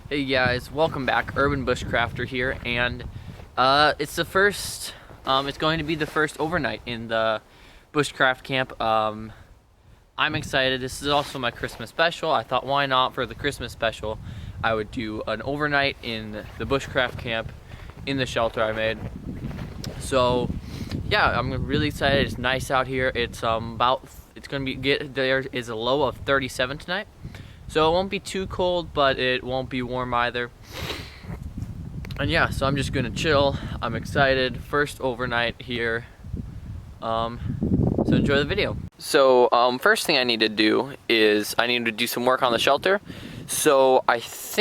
Hey guys, welcome back. Urbanbushcrafter here, and it's going to be the first overnight in the Bushcraft camp. I'm excited. This is also my Christmas special. I thought, why not, for the Christmas special, I would do an overnight in the Bushcraft camp in the shelter I made. So yeah, I'm really excited. It's nice out here. It's there is a low of 37 tonight. So it won't be too cold, but it won't be warm either. And yeah, so I'm just gonna chill. I'm excited. First overnight here. So enjoy the video. So first thing I need to do is I need to do some work on the shelter. So I was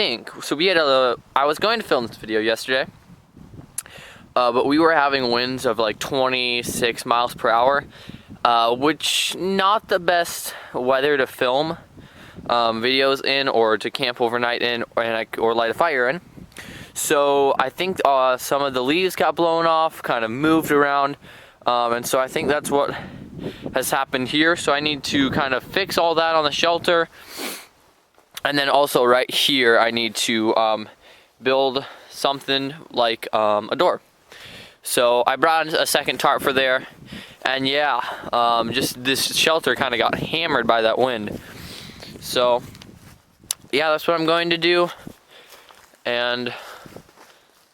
going to film this video yesterday, but we were having winds of like 26 miles per hour, which not the best weather to film videos in, or to camp overnight in, or light a fire in. So I think some of the leaves got blown off, kind of moved around, and so I think that's what has happened here. So I need to kind of fix all that on the shelter, and then also right here I need to build something like a door. So I brought a second tarp for there, and yeah, just this shelter kind of got hammered by that wind. So yeah, that's what I'm going to do, and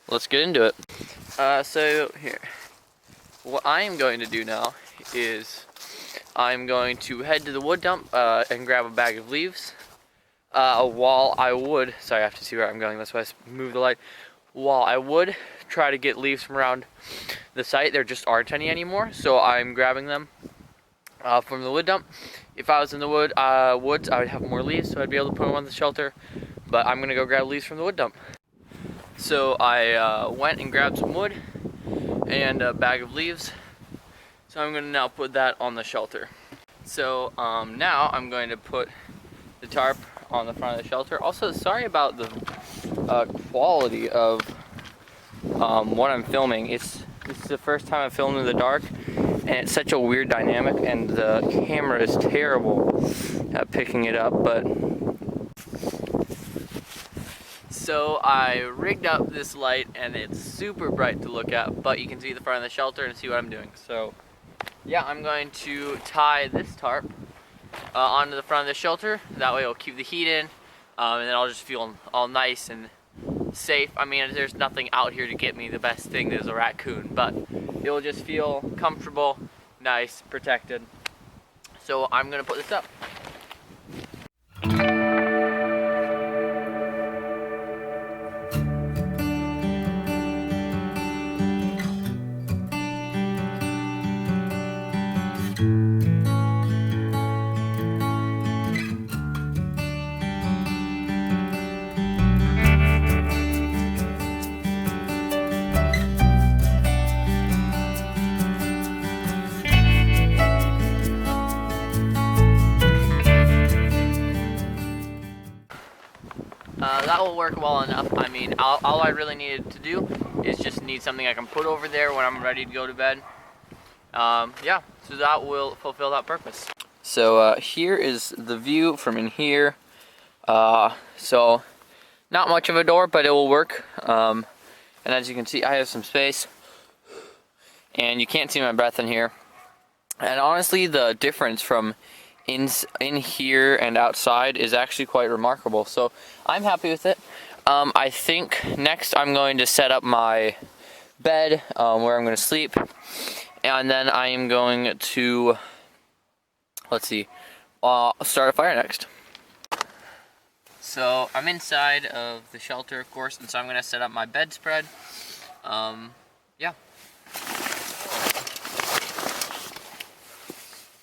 let's get into it. So here, what I am going to do now is I'm going to head to the wood dump and grab a bag of leaves. Sorry, I have to see where I'm going, that's why I moved the light. While I would try to get leaves from around the site, there just aren't any anymore, so I'm grabbing them from the wood dump. If I was in the woods, I would have more leaves, so I'd be able to put them on the shelter, but I'm gonna go grab leaves from the wood dump. So I went and grabbed some wood and a bag of leaves, so I'm gonna now put that on the shelter. So now I'm going to put the tarp on the front of the shelter. Also, sorry about the quality of what I'm filming. This is the first time I've filmed in the dark, and it's such a weird dynamic, and the camera is terrible at picking it up. But so I rigged up this light, and it's super bright to look at, but you can see the front of the shelter and see what I'm doing. So yeah, I'm going to tie this tarp onto the front of the shelter. That way it'll keep the heat in, and then I'll just feel all nice and safe. I mean, there's nothing out here to get me. The best thing is a raccoon, but it'll just feel comfortable, nice, protected. So I'm gonna put this up. That will work well enough. I mean, all I really needed to do is just need something I can put over there when I'm ready to go to bed. Yeah, so that will fulfill that purpose. So here is the view from in here. So not much of a door, but it will work. And as you can see, I have some space, and you can't see my breath in here. And honestly, the difference from in here and outside is actually quite remarkable, so I'm happy with it. I think next I'm going to set up my bed where I'm going to sleep, and then I am going to, start a fire next. So I'm inside of the shelter, of course, and so I'm going to set up my bedspread. Yeah.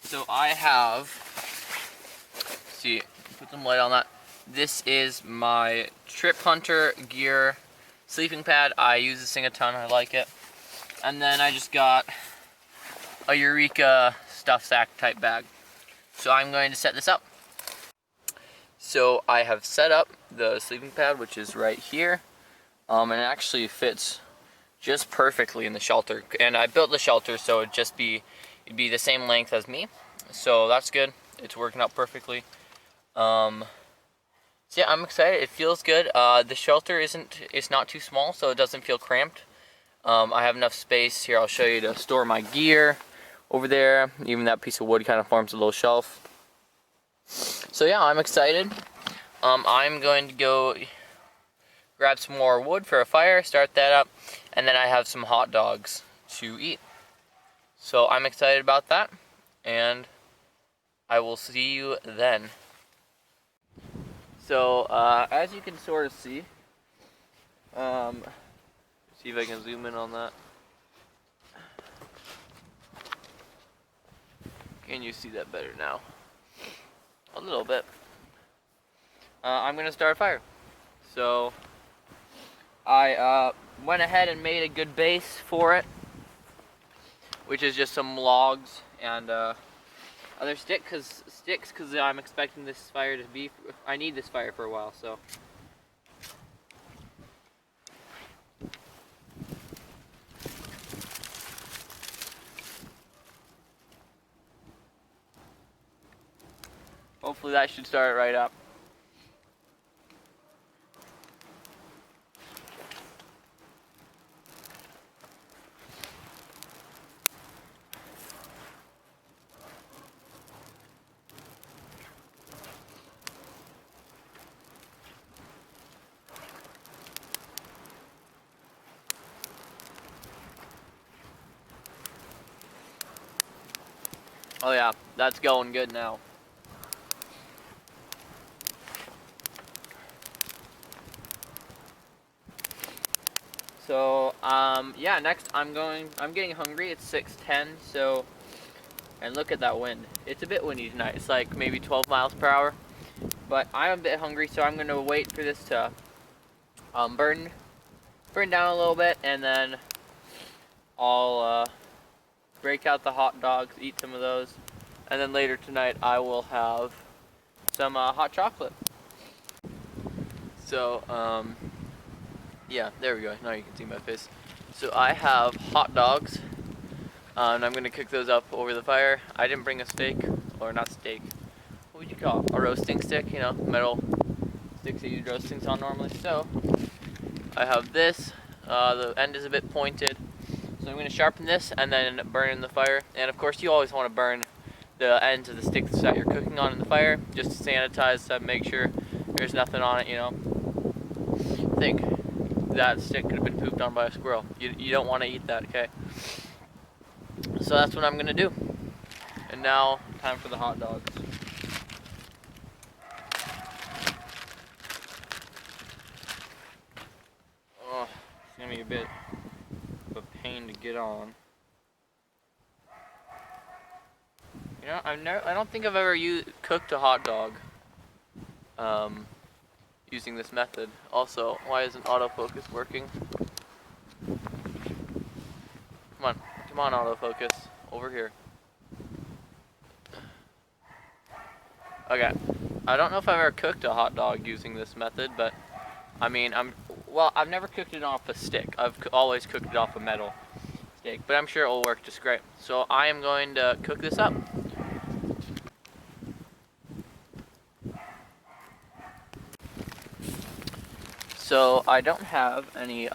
So I have, put some light on that. This is my Trip Hunter gear sleeping pad. I use this thing a ton, I like it. And then I just got a Eureka stuff sack type bag. So I'm going to set this up. So I have set up the sleeping pad, which is right here. And it actually fits just perfectly in the shelter. And I built the shelter so it'd be the same length as me. So that's good. It's working out perfectly. So yeah, I'm excited. It feels good. The shelter it's not too small, so it doesn't feel cramped. I have enough space here. I'll show you to store my gear over there. Even that piece of wood kind of forms a little shelf. So yeah, I'm excited. I'm going to go grab some more wood for a fire, start that up, and then I have some hot dogs to eat. So I'm excited about that, and I will see you then. So as you can sort of see if I can zoom in on that. Can you see that better now? A little bit. I'm gonna start a fire. So I went ahead and made a good base for it, which is just some logs and other sticks, because I'm expecting this fire to be. I need this fire for a while, so. Hopefully that should start it right up. Oh yeah, that's going good now. So, yeah, next I'm getting hungry. It's 6:10, so, and look at that wind. It's a bit windy tonight. It's like maybe 12 miles per hour. But I'm a bit hungry, so I'm gonna wait for this to burn down a little bit, and then I'll break out the hot dogs, eat some of those, and then later tonight I will have some hot chocolate. So, yeah, there we go. Now you can see my face. So I have hot dogs, and I'm gonna cook those up over the fire. I didn't bring a steak, or not steak. What would you call it? A roasting stick, you know, metal sticks that you do roastings on normally. So I have this. The end is a bit pointed, so I'm gonna sharpen this and then burn it in the fire. And of course, you always want to burn the ends of the sticks that you're cooking on in the fire, just to sanitize to make sure there's nothing on it. You know, think that stick could have been pooped on by a squirrel. You don't want to eat that, okay? So that's what I'm gonna do. And now, time for the hot dogs. Oh, it's gonna be a bit of a pain to get on. You know, I don't think I've ever cooked a hot dog using this method. Also, why isn't autofocus working? Come on, autofocus, over here. Okay, I don't know if I've ever cooked a hot dog using this method, but I mean, I've never cooked it off a stick. I've always cooked it off a metal stick, but I'm sure it will work just great. So I am going to cook this up. So I don't have any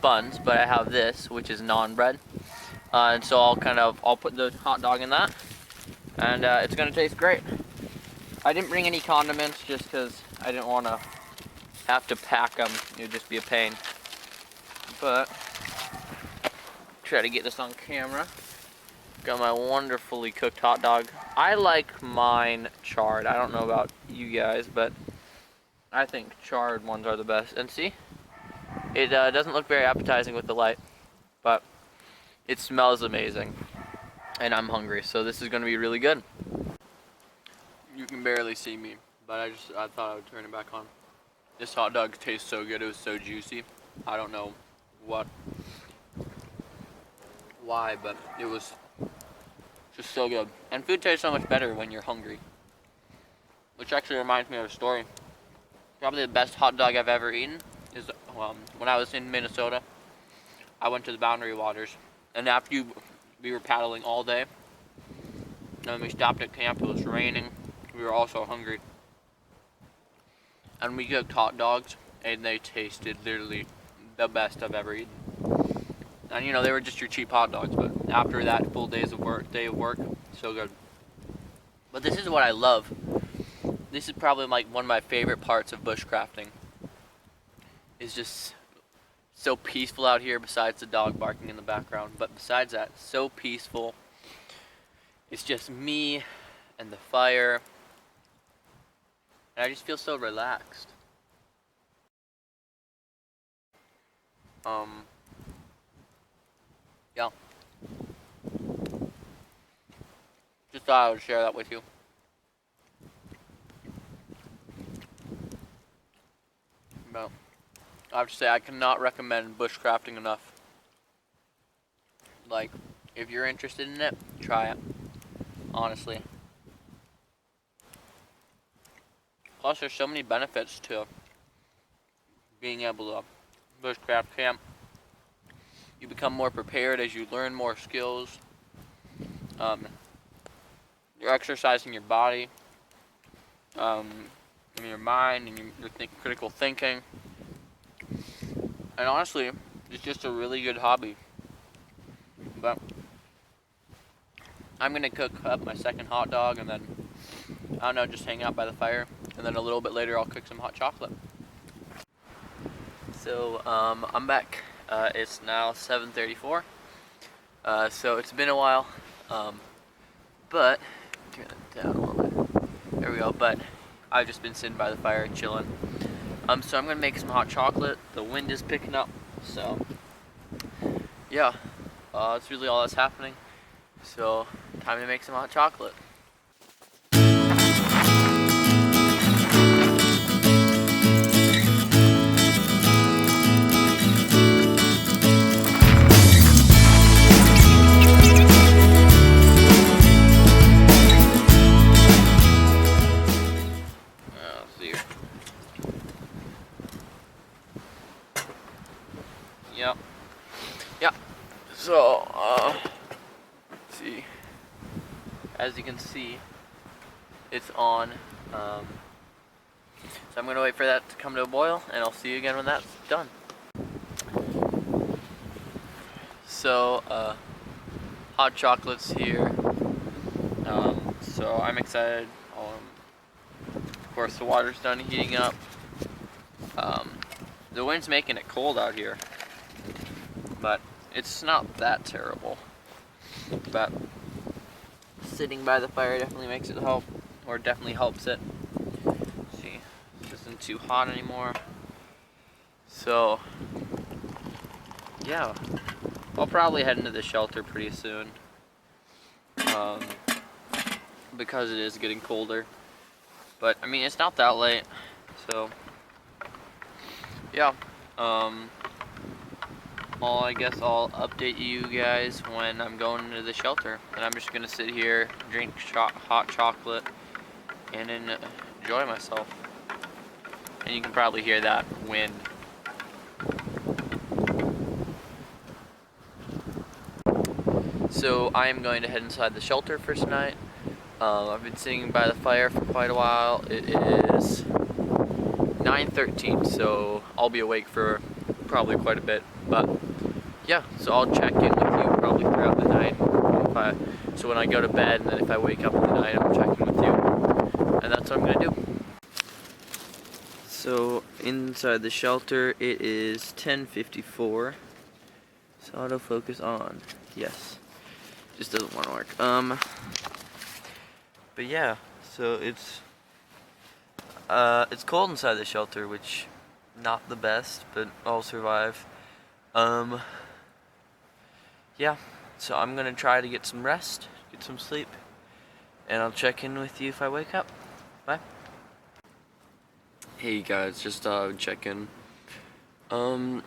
buns, but I have this, which is naan bread. And so I'll put the hot dog in that, and it's gonna taste great. I didn't bring any condiments just because I didn't want to have to pack them. It would just be a pain. But try to get this on camera. Got my wonderfully cooked hot dog. I like mine charred. I don't know about you guys, but I think charred ones are the best. And see, it doesn't look very appetizing with the light, but it smells amazing. And I'm hungry, so this is going to be really good. You can barely see me, but I thought I would turn it back on. This hot dog tastes so good. It was so juicy. I don't know why, but it was just so good. And food tastes so much better when you're hungry. Which actually reminds me of a story. Probably the best hot dog I've ever eaten is when I was in Minnesota. I went to the Boundary Waters, and after we were paddling all day, and then we stopped at camp. It was raining. We were also hungry. and we cooked hot dogs, and they tasted literally the best I've ever eaten. And you know, they were just your cheap hot dogs, but after that full day of work, so good. But this is what I love. This is probably like one of my favorite parts of bushcrafting. It's just so peaceful out here, besides the dog barking in the background. But besides that, so peaceful. It's just me and the fire. And I just feel so relaxed. Yeah. Just thought I would share that with you. But I have to say, I cannot recommend bushcrafting enough. Like, if you're interested in it, try it. Honestly. Plus, there's so many benefits to being able to bushcraft camp. You become more prepared as you learn more skills. You're exercising your body, and your mind, and your critical thinking. And honestly, it's just a really good hobby. But I'm gonna cook up my second hot dog, and then, I don't know, just hang out by the fire. And then a little bit later, I'll cook some hot chocolate. So, I'm back. It's now 7:34. So it's been a while. But, turn it down a little bit. There we go. But I've just been sitting by the fire, chilling. So I'm gonna make some hot chocolate. The wind is picking up, so yeah. That's really all that's happening. So, time to make some hot chocolate. Yep. Yeah. So, let's see. As you can see, it's on. So I'm gonna wait for that to come to a boil, and I'll see you again when that's done. So, hot chocolate's here. So I'm excited. Of course, the water's done heating up. The wind's making it cold out here, but it's not that terrible. But sitting by the fire definitely makes it help, or definitely helps it. See, it isn't too hot anymore. So, yeah, I'll probably head into the shelter pretty soon, because it is getting colder. But I mean, it's not that late, so yeah. I guess I'll update you guys when I'm going into the shelter, and I'm just gonna sit here, drink hot chocolate, and enjoy myself. And you can probably hear that wind. So I am going to head inside the shelter for tonight. I've been sitting by the fire for quite a while. It is 9:13, so I'll be awake for probably quite a bit. But yeah, so I'll check in with you probably throughout the night. So when I go to bed, and then if I wake up in the night, I'll check in with you. And that's what I'm gonna do. So inside the shelter, it is 10:54. So autofocus on. Yes. Just doesn't want to work. But yeah, so it's cold inside the shelter, which not the best, but I'll survive. Yeah, so I'm gonna try to get some rest, get some sleep, and I'll check in with you if I wake up. Bye. Hey guys, just check in. I'm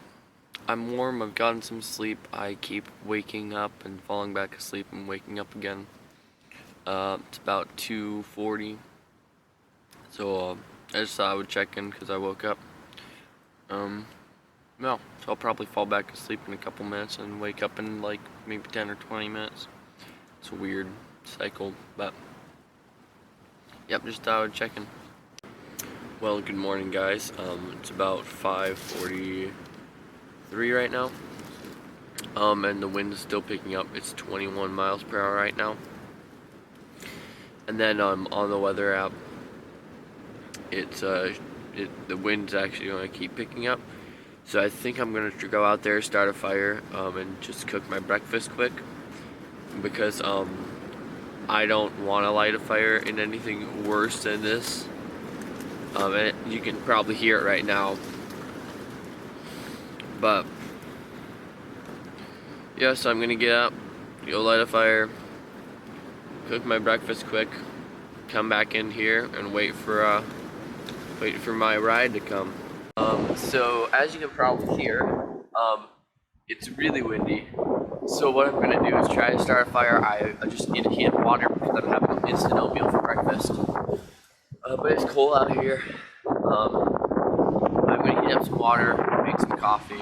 warm, I've gotten some sleep. I keep waking up and falling back asleep and waking up again. It's about 2:40. So I just thought I would check in because I woke up. No, so I'll probably fall back asleep in a couple minutes and wake up in like maybe 10 or 20 minutes. It's a weird cycle, but yep, just thought I would check in. Well, good morning, guys. It's about 5:43 right now, and the wind is still picking up. It's 21 miles per hour right now. And then on the weather app, the wind's actually going to keep picking up. So I think I'm going to go out there, start a fire, and just cook my breakfast quick, because I don't want to light a fire in anything worse than this. And you can probably hear it right now. But yeah, so I'm gonna get up, go light a fire, cook my breakfast quick, come back in here and wait for my ride to come. So as you can probably hear, it's really windy. So what I'm gonna do is try to start a fire. I just need to heat up water because I'm having an instant oatmeal for breakfast. But it's cold out here. I'm gonna heat up some water, make some coffee,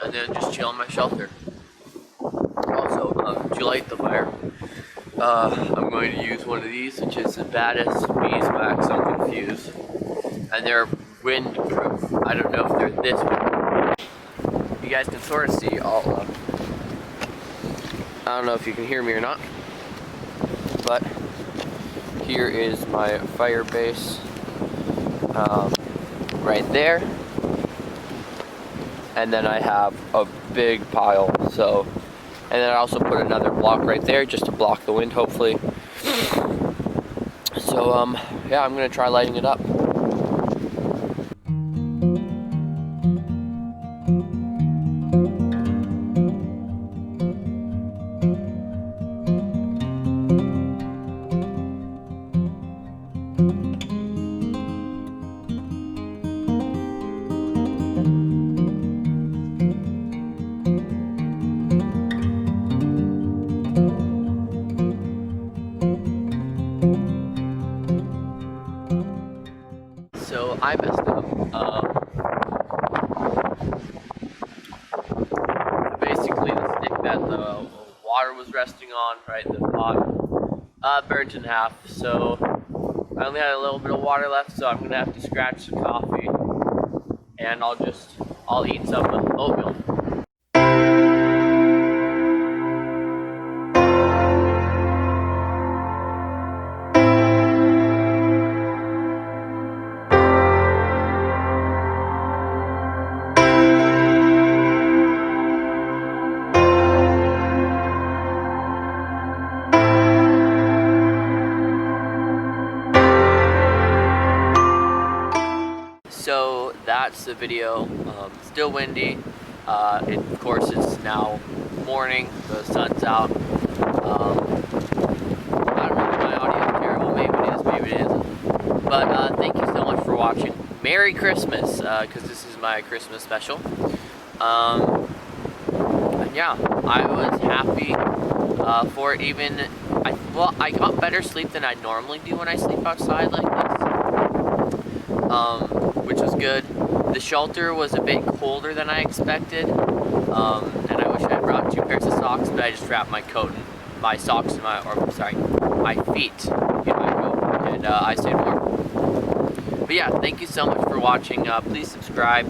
and then just chill in my shelter. Also, to light the fire, I'm going to use one of these, which is the baddest beeswax on Confused, and they're windproof. I don't know if they're this one. You guys can sort of see all. I don't know if you can hear me or not, but here is my fire base, right there, and then I have a big pile. So, and then I also put another block right there just to block the wind, hopefully. So yeah, I'm gonna try lighting it up. So I messed up. So basically the stick that the water was resting on, right, the pot, burnt in half. So I only had a little bit of water left, so I'm gonna have to scratch some coffee, and I'll eat some oatmeal. So that's the video. Still windy. Of course, it's now morning. The sun's out. I don't know if my audio is terrible. Maybe it is. Maybe it isn't. But thank you so much for watching. Merry Christmas, because this is my Christmas special. And yeah, I was happy for it. Even I got better sleep than I normally do when I sleep outside like this. Which was good. The shelter was a bit colder than I expected, and I wish I had brought 2 pairs of socks, but I just wrapped my coat and my socks in my feet in my coat, and I stayed warm. But yeah, thank you so much for watching. Please subscribe,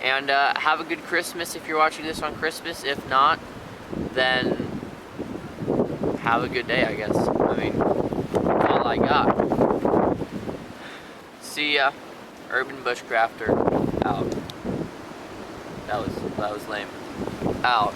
and have a good Christmas if you're watching this on Christmas. If not, then have a good day, I guess. I mean, that's all I got. See ya. Urbanbushcrafter out. That was lame. Out.